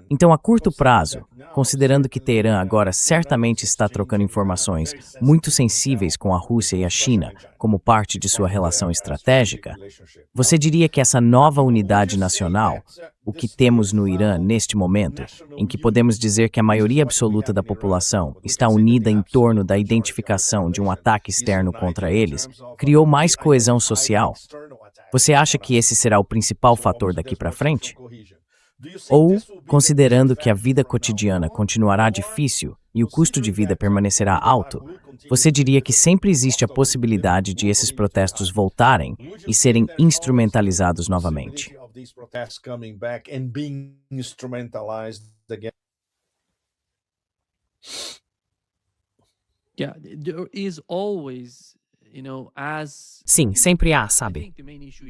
Então, a curto prazo, considerando que Teherã agora certamente está trocando informações muito sensíveis com a Rússia e a China como parte de sua relação estratégica, você diria que essa nova unidade nacional, o que temos no Irã neste momento, em que podemos dizer que a maioria absoluta da população está unida em torno da identificação de um ataque externo contra eles, criou mais coesão social? Você acha que esse será o principal fator daqui para frente? Ou, considerando que a vida cotidiana continuará difícil e o custo de vida permanecerá alto, você diria que sempre existe a possibilidade de esses protestos voltarem e serem instrumentalizados novamente? Yeah, there is always, as Sim, sempre há, sabe?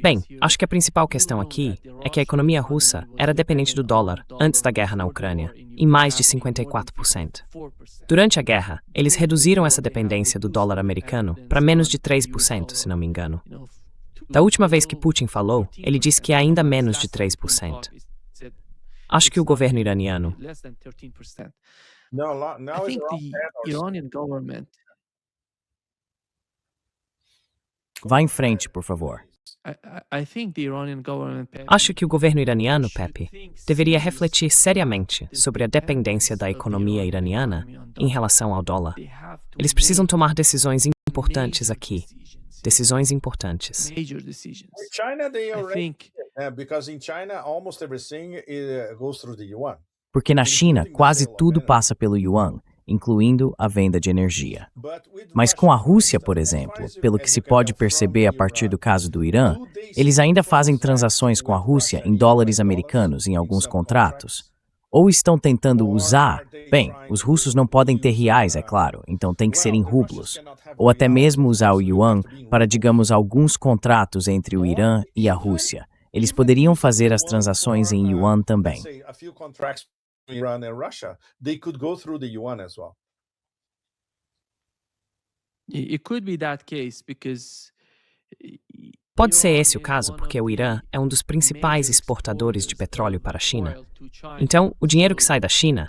Bem, acho que a principal questão aqui é que a economia russa era dependente do dólar antes da guerra na Ucrânia, em mais de 54%. Durante a guerra, eles reduziram essa dependência do dólar americano para menos de 3%, se não me engano. Da última vez que Putin falou, ele disse que é ainda menos de 3%. Acho que o governo iraniano I think the Iranian government, Vá em frente, por favor. I think the Iranian government, Acho que o governo iraniano, Pepe, deveria refletir seriamente sobre a dependência da economia iraniana em relação ao dólar. Eles precisam tomar decisões importantes aqui. Decisões importantes. major decisions. China, they I already think because in China almost everything goes through the yuan. Porque na China, quase tudo passa pelo yuan, incluindo a venda de energia. Mas com a Rússia, por exemplo, pelo que se pode perceber a partir do caso do Irã, eles ainda fazem transações com a Rússia em dólares americanos em alguns contratos. Ou estão tentando usar, bem, os russos não podem ter reais, é claro, então tem que ser em rublos. Ou até mesmo usar o yuan para, digamos, alguns contratos entre o Irã e a Rússia. Eles poderiam fazer as transações em yuan também. Say a few contracts between Iran and Russia, they could go through the yuan as well. it could be that case because Pode ser esse o caso porque o Irã é um dos principais exportadores de petróleo para a China. Então, o dinheiro que sai da China,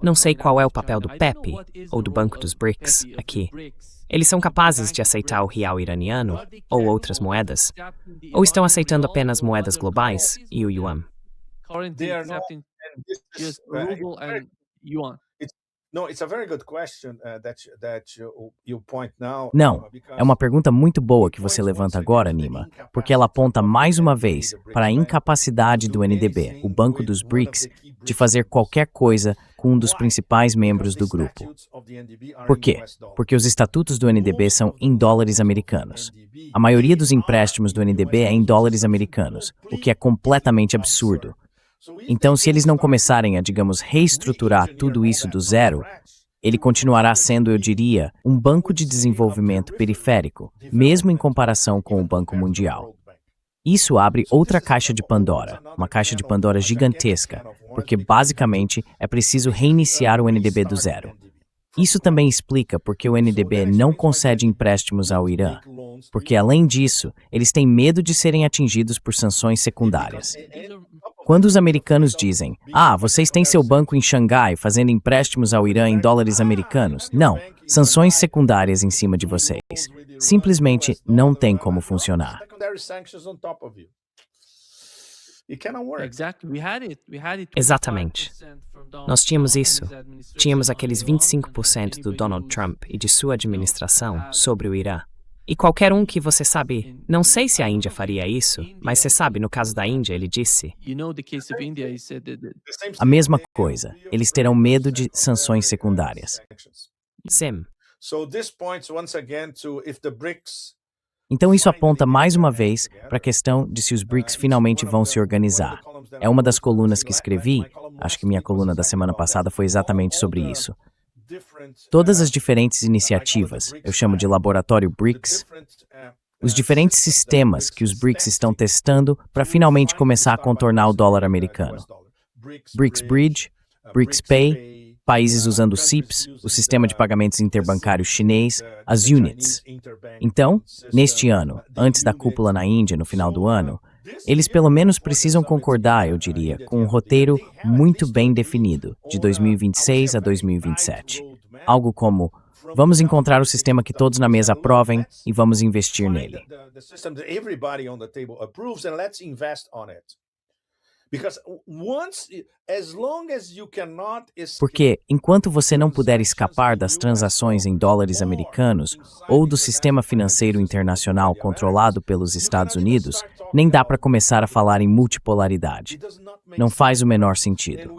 não sei qual é o papel do PEP ou do Banco dos BRICS aqui. Eles são capazes de aceitar o real iraniano ou outras moedas? Ou estão aceitando apenas moedas globais e o yuan? currently They are not, accepting and this is, just ruble and yuan. no, it's a very good question that you point now. Não, because é uma pergunta muito boa que você levanta agora, Nima, porque ela aponta mais uma vez para a incapacidade do NDB, o Banco dos BRICS, de fazer qualquer coisa com um dos principais membros do grupo. Por quê? Porque os estatutos do NDB são em dólares americanos. A maioria dos empréstimos do NDB é em dólares americanos, o que é completamente absurdo. Então, se eles não começarem a, digamos, reestruturar tudo isso do zero, ele continuará sendo, eu diria, um banco de desenvolvimento periférico, mesmo em comparação com o Banco Mundial. Isso abre outra caixa de Pandora, uma caixa de Pandora gigantesca, porque basicamente é preciso reiniciar o NDB do zero. Isso também explica porque o NDB não concede empréstimos ao Irã, porque além disso, eles têm medo de serem atingidos por sanções secundárias. Quando os americanos dizem, vocês têm seu banco em Xangai fazendo empréstimos ao Irã em dólares americanos, não, sanções secundárias em cima de vocês. Simplesmente não tem como funcionar. Secondary sanctions on top of you. It cannot work. Exactly. We had it Exatamente. 25% from Donald Nós tínhamos Trump isso. and his administration Tínhamos on aqueles Iran, 25% do and Donald anybody Trump who, e de sua administração sobre o Irã. E qualquer um que você sabe, não sei se a Índia faria isso, mas você sabe, no caso da Índia, ele disse, the case of India, he said that The same A mesma coisa, eles terão medo de sanções secundárias. Sim, So this points once again to if the BRICS Então isso aponta mais uma vez para a questão de se os BRICS finalmente vão se organizar. É uma das colunas que escrevi, acho que minha coluna da semana passada foi exatamente sobre isso. Todas as diferentes iniciativas, eu chamo de laboratório BRICS, os diferentes sistemas que os BRICS estão testando para finalmente começar a contornar o dólar americano. BRICS Bridge, BRICS Pay, países usando o CIPS, o sistema de pagamentos interbancário chinês, as units. Então, neste ano, antes da cúpula na Índia no final do ano, Eles pelo menos precisam concordar, eu diria, com um roteiro muito bem definido, de 2026 a 2027. Algo como: vamos encontrar o sistema que todos na mesa aprovem e vamos investir nele. Porque, enquanto você não puder escapar das transações em dólares americanos ou do sistema financeiro internacional controlado pelos Estados Unidos, nem dá para começar a falar em multipolaridade. Não faz o menor sentido.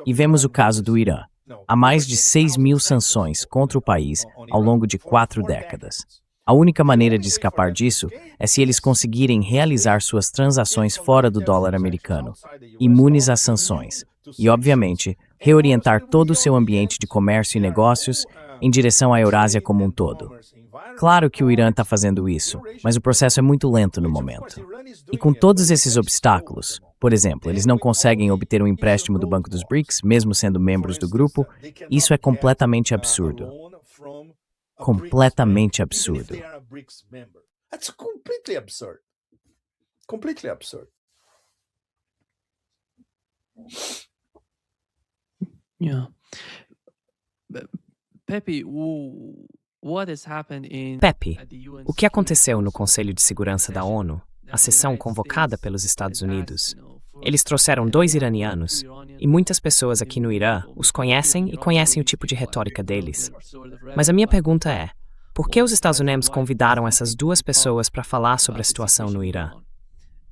E vemos o caso do Irã. Há mais de 6.000 sanções contra o país ao longo de 4 décadas. A única maneira de escapar disso é se eles conseguirem realizar suas transações fora do dólar americano, imunes às sanções, e, obviamente, reorientar todo o seu ambiente de comércio e negócios em direção à Eurásia como um todo. Claro que o Irã está fazendo isso, mas o processo é muito lento no momento. E com todos esses obstáculos, por exemplo, eles não conseguem obter um empréstimo do Banco dos BRICS, mesmo sendo membros do grupo, isso é completamente absurdo. Completamente absurdo. That's completely absurd. Completely absurd. Yeah. Pepe, what has happened in Pepe, at the UN o que aconteceu no Conselho de Segurança da ONU, a sessão convocada pelos Estados Unidos? Eles trouxeram 2 iranianos, e muitas pessoas aqui no Irã os conhecem e conhecem o tipo de retórica deles. Mas a minha pergunta é: por que os Estados Unidos convidaram essas 2 pessoas para falar sobre a situação no Irã?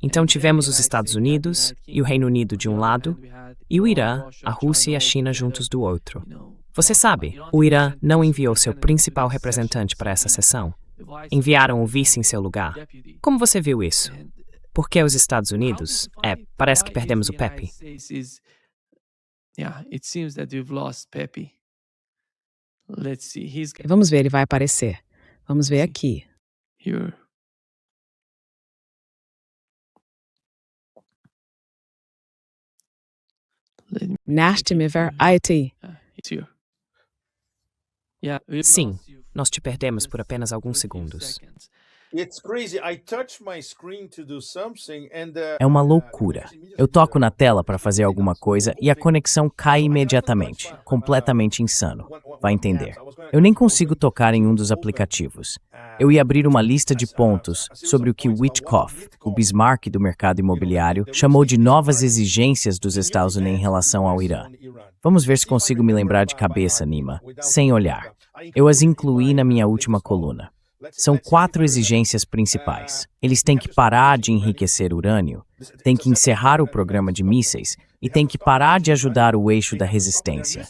Então tivemos os Estados Unidos e o Reino Unido de um lado, e o Irã, a Rússia e a China juntos do outro. Você sabe, o Irã não enviou seu principal representante para essa sessão. Enviaram o vice em seu lugar. Como você viu isso? Por que os Estados Unidos? Parece que perdemos o Pepe. Yeah, it seems that we've lost Pepe. Let's see. He's Vamos ver, ele vai aparecer. Vamos ver aqui. here. Let me Nastimiver IT. it's here. Yeah, we've Sim, lost you nós te perdemos por apenas for alguns a few segundos. seconds. It's crazy. I touch my screen to do something and É uma loucura. Eu toco na tela para fazer alguma coisa e a conexão cai imediatamente. Completamente insano. Vai entender. Eu nem consigo tocar em um dos aplicativos. Eu ia abrir uma lista de pontos sobre o que Witkoff, o Bismarck do mercado imobiliário, chamou de novas exigências dos Estados Unidos em relação ao Irã. Vamos ver se consigo me lembrar de cabeça, Nima, sem olhar. Eu as incluí na minha última coluna. São 4 exigências principais. Eles têm que parar de enriquecer urânio, têm que encerrar o programa de mísseis e têm que parar de ajudar o eixo da resistência.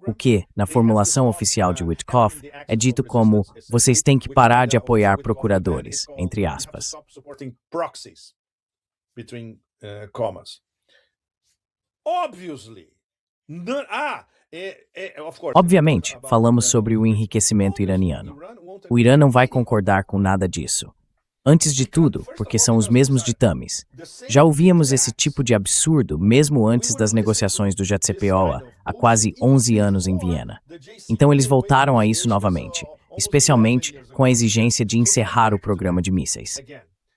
O que, na formulação oficial de Witkoff, é dito como: vocês têm que parar de apoiar procuradores, entre aspas. Obviamente, falamos sobre o enriquecimento iraniano. O Irã não vai concordar com nada disso. Antes de tudo, porque são os mesmos ditames. Já ouvíamos esse tipo de absurdo mesmo antes das negociações do JCPOA, há quase 11 anos em Viena. Então eles voltaram a isso novamente, especialmente com a exigência de encerrar o programa de mísseis.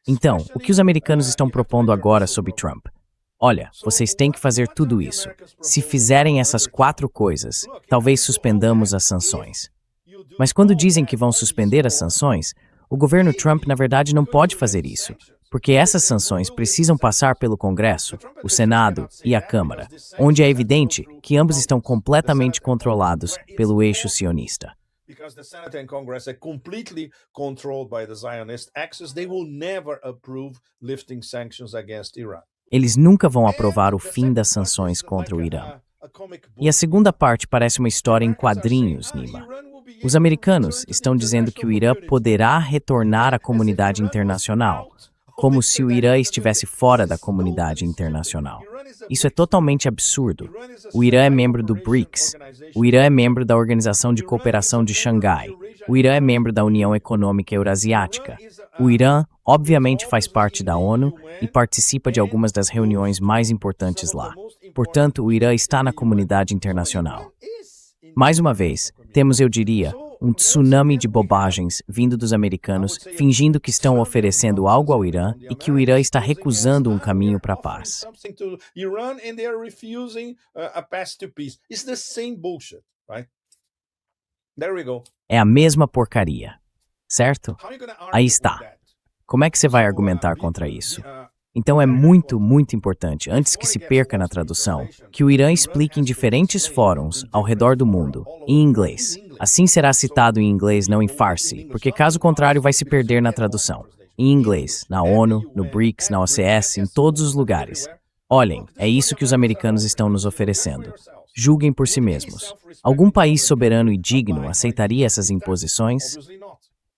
Então, o que os americanos estão propondo agora sobre Trump? Olha, vocês têm que fazer tudo isso. Se fizerem essas 4 coisas, talvez suspendamos as sanções. Mas quando dizem que vão suspender as sanções, o governo Trump, na verdade, não pode fazer isso, porque essas sanções precisam passar pelo Congresso, o Senado e a Câmara, onde é evidente que ambos estão completamente controlados pelo eixo sionista. Because the Senate and Congress are completely controlled by the Zionist axis, they will never approve lifting sanctions against Iran. Eles nunca vão aprovar o fim das sanções contra o Irã. E a segunda parte parece uma história em quadrinhos, Nima. Os americanos estão dizendo que o Irã poderá retornar à comunidade internacional, como se o Irã estivesse fora da comunidade internacional. Isso é totalmente absurdo. O Irã é membro do BRICS. O Irã é membro da Organização de Cooperação de Xangai. O Irã é membro da União Econômica Eurasiática. O Irã, obviamente, faz parte da ONU e participa de algumas das reuniões mais importantes lá. Portanto, o Irã está na comunidade internacional. Mais uma vez, temos, eu diria, um tsunami de bobagens vindo dos americanos, fingindo que estão oferecendo algo ao Irã e que o Irã está recusando um caminho para a paz. É a mesma porcaria, certo? Aí está. Como é que você vai argumentar contra isso? Então é muito, muito importante, antes que se perca na tradução, que o Irã explique em diferentes fóruns ao redor do mundo, em inglês. Assim será citado em inglês, não em Farsi, porque caso contrário vai se perder na tradução. Em inglês, na ONU, no BRICS, na OCS, em todos os lugares. Olhem, é isso que os americanos estão nos oferecendo. Julguem por si mesmos. Algum país soberano e digno aceitaria essas imposições?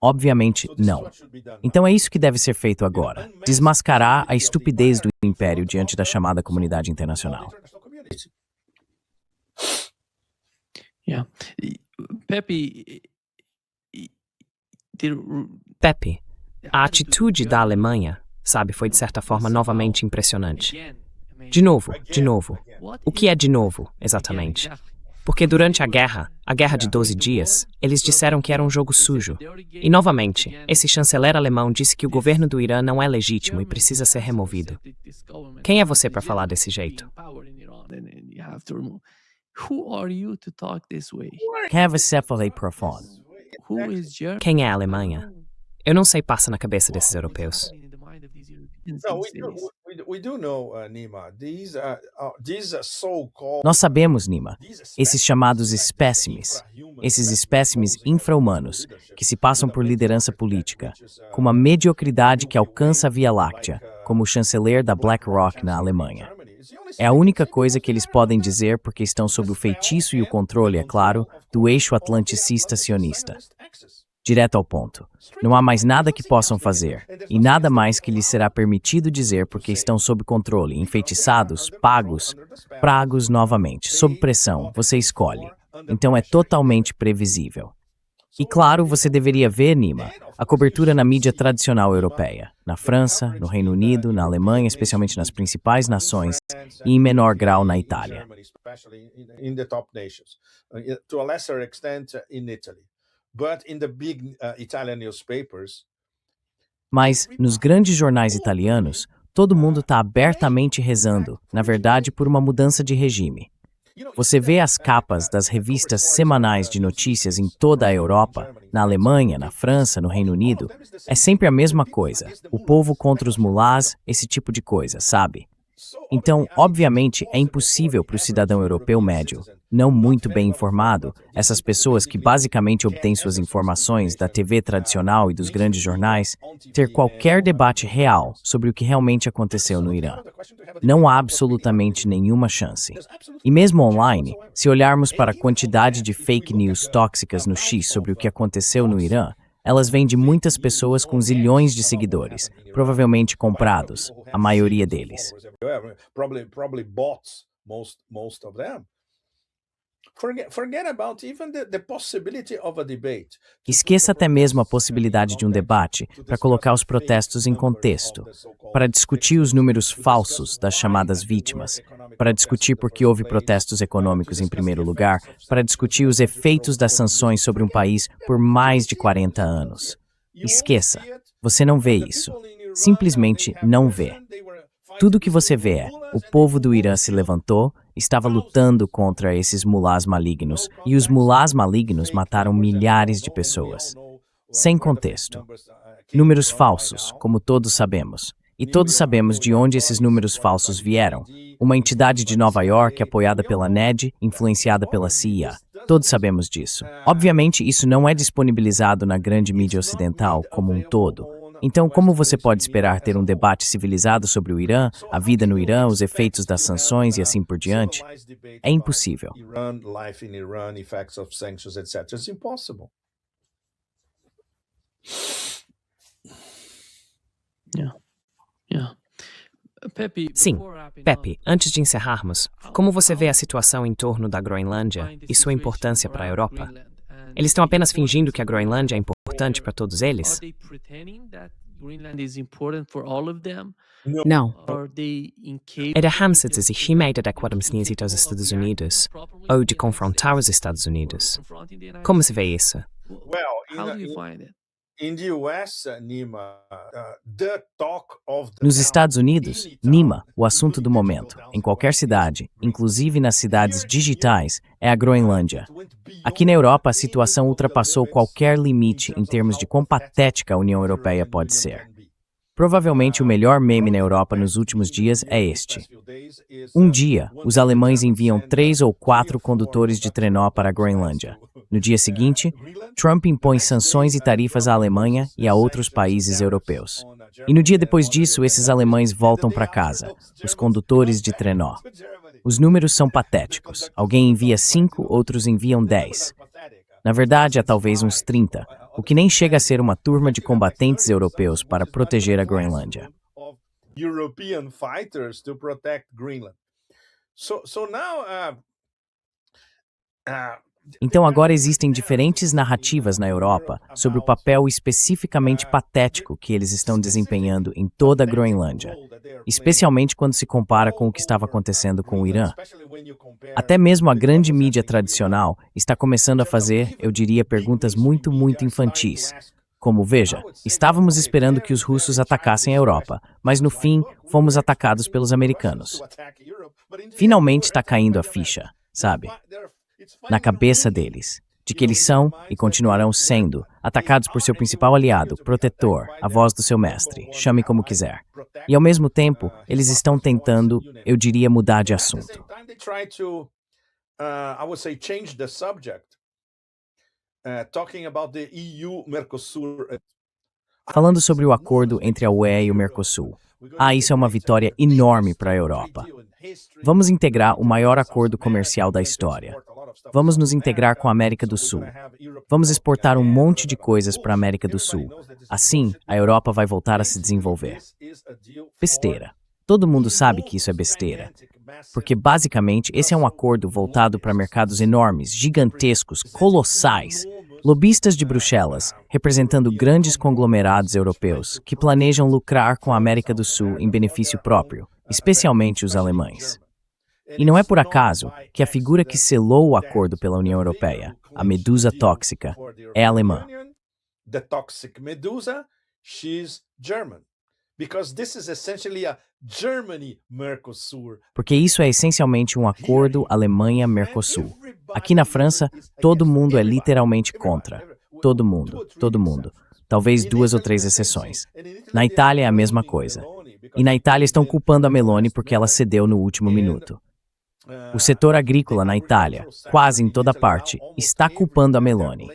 Obviamente, não. Então é isso que deve ser feito agora. Desmascarar a estupidez do império diante da chamada comunidade internacional. Yeah. Pepe, Pepe, a atitude da Alemanha, sabe, foi de certa forma novamente impressionante. De novo. O que é de novo, exatamente? Porque durante a guerra de 12 dias, eles disseram que era um jogo sujo. E novamente, esse chanceler alemão disse que o governo do Irã não é legítimo e precisa ser removido. Quem é você para falar desse jeito? Quem é a Alemanha? Eu não sei o que passa na cabeça desses europeus. Nós sabemos, Nima, esses chamados espécimes, esses espécimes infra-humanos, que se passam por liderança política, com uma mediocridade que alcança a Via Láctea, como o chanceler da BlackRock na Alemanha. É a única coisa que eles podem dizer porque estão sob o feitiço e o controle, é claro, do eixo atlanticista sionista. Direto ao ponto. Não há mais nada que possam fazer, e nada mais que lhes será permitido dizer porque estão sob controle, enfeitiçados, pagos novamente, sob pressão, você escolhe. Então é totalmente previsível. E claro, você deveria ver, Nima, a cobertura na mídia tradicional europeia, na França, no Reino Unido, na Alemanha, especialmente nas principais nações, e em menor grau na Itália. Mas, nos grandes jornais italianos, todo mundo está abertamente rezando, na verdade, por uma mudança de regime. Você vê as capas das revistas semanais de notícias em toda a Europa, na Alemanha, na França, no Reino Unido, é sempre a mesma coisa. O povo contra os mulás, esse tipo de coisa, sabe? Então, obviamente, é impossível para o cidadão europeu médio, não muito bem informado, essas pessoas que basicamente obtêm suas informações da TV tradicional e dos grandes jornais, ter qualquer debate real sobre o que realmente aconteceu no Irã. Não há absolutamente nenhuma chance. E mesmo online, se olharmos para a quantidade de fake news tóxicas no X sobre o que aconteceu no Irã, elas vêm de muitas pessoas com zilhões de seguidores, provavelmente comprados, a maioria deles. Esqueça até mesmo a possibilidade de um debate para colocar os protestos em contexto, para discutir os números falsos das chamadas vítimas, para discutir por que houve protestos econômicos em primeiro lugar, para discutir os efeitos das sanções sobre um país por mais de 40 anos. Esqueça, você não vê isso. Simplesmente não vê. Tudo que você vê é, o povo do Irã se levantou, estava lutando contra esses mulás malignos, e os mulás malignos mataram milhares de pessoas. Sem contexto. Números falsos, como todos sabemos. E todos sabemos de onde esses números falsos vieram. Uma entidade de Nova York apoiada pela NED, influenciada pela CIA. Todos sabemos disso. Obviamente, isso não é disponibilizado na grande mídia ocidental como um todo. Então, como você pode esperar ter um debate civilizado sobre o Irã, a vida no Irã, os efeitos das sanções e assim por diante? É impossível. Sim, Pepe, antes de encerrarmos, como você vê a situação em torno da Groenlândia e sua importância para a Europa? Eles estão apenas fingindo que a Groenlândia é importante para todos eles? Não. É derrame-se de exigir adequadamente aos Estados Unidos ou de confrontar os Estados Unidos? Como se vê isso? How do you find it? In the US, Nima, the talk of the Nos town, Estados Unidos, any town, Nima, o assunto do momento, em qualquer cidade, inclusive nas cidades digitais, é a Groenlândia. Aqui na Europa, a situação ultrapassou qualquer limite em termos de quão patética a União Europeia pode ser. Provavelmente o melhor meme na Europa nos últimos dias é este. Um dia, os alemães enviam 3 ou 4 condutores de trenó para a Groenlândia. No dia seguinte, Trump impõe sanções e tarifas à Alemanha e a outros países europeus. E no dia depois disso, esses alemães voltam para casa, os condutores de trenó. Os números são patéticos. Alguém envia 5, outros enviam 10. Na verdade, há talvez uns 30, o que nem chega a ser uma turma de combatentes europeus para proteger a Groenlândia. European fighters to protect Greenland. So now, Então agora existem diferentes narrativas na Europa sobre o papel especificamente patético que eles estão desempenhando em toda a Groenlândia, especialmente quando se compara com o que estava acontecendo com o Irã. Até mesmo a grande mídia tradicional está começando a fazer, eu diria, perguntas muito infantis. Como, veja, estávamos esperando que os russos atacassem a Europa, mas no fim, fomos atacados pelos americanos. Finalmente está caindo a ficha, sabe? Na cabeça deles, de que eles são e continuarão sendo atacados por seu principal aliado, protetor, a voz do seu mestre, chame como quiser. E ao mesmo tempo, eles estão tentando, eu diria, mudar de assunto. Falando sobre o acordo entre a UE e o Mercosul. Isso é uma vitória enorme para a Europa. Vamos integrar o maior acordo comercial da história. Vamos nos integrar com a América do Sul. Vamos exportar um monte de coisas para a América do Sul. Assim, a Europa vai voltar a se desenvolver. Besteira. Todo mundo sabe que isso é besteira. Porque, basicamente, esse é um acordo voltado para mercados enormes, gigantescos, colossais. Lobistas de Bruxelas, representando grandes conglomerados europeus que planejam lucrar com a América do Sul em benefício próprio, especialmente os alemães. E não é por acaso que a figura que selou o acordo pela União Europeia, a medusa tóxica, é alemã. The toxic medusa, she's German. Because this is essentially a Germany-Mercosur. Porque isso é essencialmente um acordo Alemanha-Mercosul. Aqui na França, todo mundo é literalmente contra. Todo mundo. Talvez 2 ou 3 exceções. Na Itália é a mesma coisa. E na Itália estão culpando a Meloni porque ela cedeu no último minuto. O setor agrícola na Itália, quase em toda parte, está culpando a Meloni.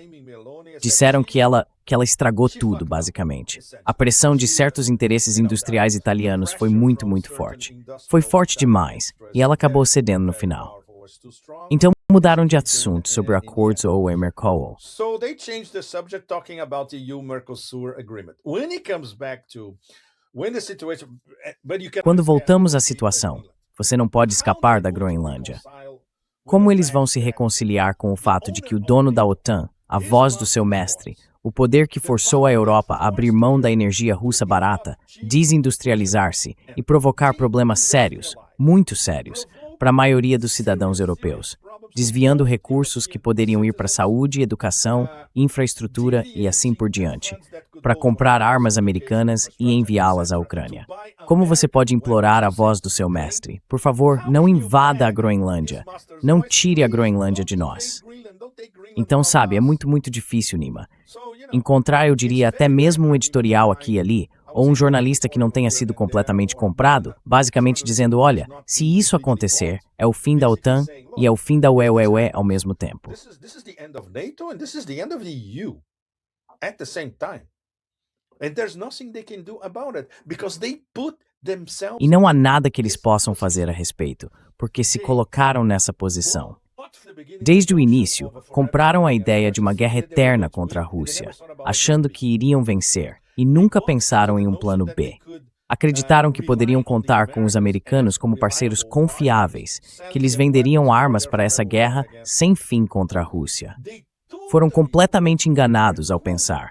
Disseram que ela estragou tudo, basicamente. A pressão de certos interesses industriais italianos foi muito forte. Foi forte demais, e ela acabou cedendo no final. Então mudaram de assunto sobre o acordo ou o Mercosul. So they changed the subject talking about the EU-Mercosur agreement. When it comes back to when the situation, but you can. Quando voltamos à situação, você não pode escapar da Groenlândia. Como eles vão se reconciliar com o fato de que o dono da OTAN, a voz do seu mestre, o poder que forçou a Europa a abrir mão da energia russa barata, desindustrializar-se e provocar problemas sérios, muito sérios, para a maioria dos cidadãos europeus, desviando recursos que poderiam ir para saúde, educação, infraestrutura e assim por diante, para comprar armas americanas e enviá-las à Ucrânia. Como você pode implorar a voz do seu mestre? Por favor, não invada a Groenlândia. Não tire a Groenlândia de nós. Então, sabe, é muito difícil, Nima. Encontrar, eu diria, até mesmo um editorial aqui e ali, ou um jornalista que não tenha sido completamente comprado, basicamente dizendo, olha, se isso acontecer, é o fim da OTAN e é o fim da UE ao mesmo tempo. This is the end of NATO and this is the end of the EU at the same time. And there's nothing they can do about it because they put themselves. E não há nada que eles possam fazer a respeito, porque se colocaram nessa posição. Desde o início, compraram a ideia de uma guerra eterna contra a Rússia, achando que iriam vencer, e nunca pensaram em um plano B. Acreditaram que poderiam contar com os americanos como parceiros confiáveis, que lhes venderiam armas para essa guerra sem fim contra a Rússia. Foram completamente enganados ao pensar.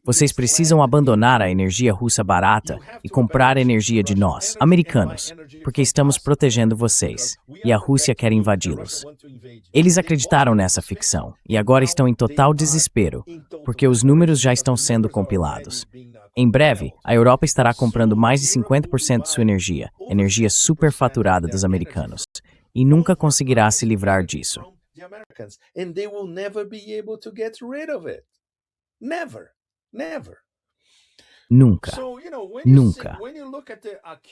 Vocês precisam abandonar a energia russa barata e comprar energia de nós, americanos, porque estamos protegendo vocês e a Rússia quer invadi-los. Eles acreditaram nessa ficção e agora estão em total desespero, porque os números já estão sendo compilados. Em breve, a Europa estará comprando mais de 50% de sua energia superfaturada dos americanos, e nunca conseguirá se livrar disso. And they will never be able to get rid of it. Never. Nunca. Nunca. Nunca.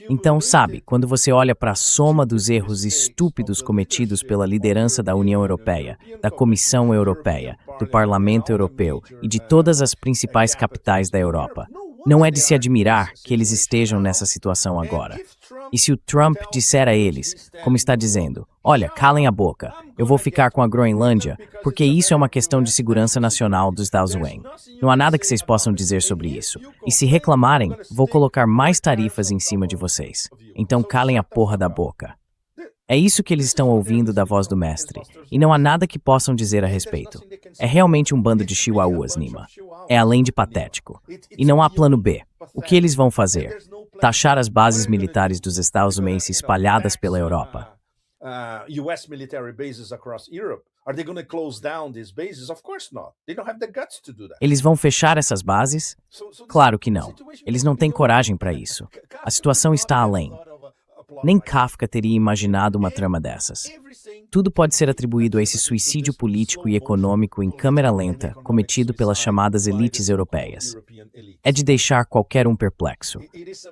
Então, sabe, quando você olha para a soma dos erros estúpidos cometidos pela liderança da União Europeia, da Comissão Europeia, do Parlamento Europeu e de todas as principais capitais da Europa, não é de se admirar que eles estejam nessa situação agora. E se o Trump disser a eles, como está dizendo, olha, calem a boca, eu vou ficar com a Groenlândia, porque isso é uma questão de segurança nacional dos Estados Unidos. Não há nada que vocês possam dizer sobre isso. E se reclamarem, vou colocar mais tarifas em cima de vocês. Então calem a porra da boca. É isso que eles estão ouvindo da voz do mestre, e não há nada que possam dizer a respeito. É realmente um bando de chihuahuas, Nima. É além de patético. E não há plano B. O que eles vão fazer? Taxar as bases militares dos Estados Unidos espalhadas pela Europa. US military bases across Europe. Are they going to close down these bases? Of course not. They don't have the guts to do that. Eles vão fechar essas bases? Claro que não. Eles não têm coragem para isso. A situação está além. Nem Kafka teria imaginado uma trama dessas. Tudo pode ser atribuído a esse suicídio político e econômico em câmera lenta cometido pelas chamadas elites europeias. É de deixar qualquer um perplexo.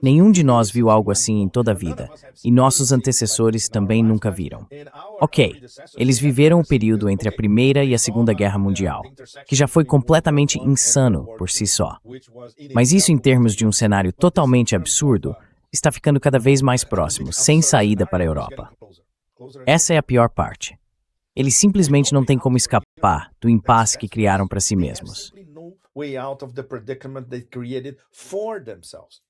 Nenhum de nós viu algo assim em toda a vida, e nossos antecessores também nunca viram. Ok, eles viveram o período entre a Primeira e a Segunda Guerra Mundial, que já foi completamente insano por si só. Mas isso em termos de um cenário totalmente absurdo, está ficando cada vez mais próximo, sem saída para a Europa. Essa é a pior parte. Eles simplesmente não têm como escapar do impasse que criaram para si mesmos. Way out of the predicament they created for themselves.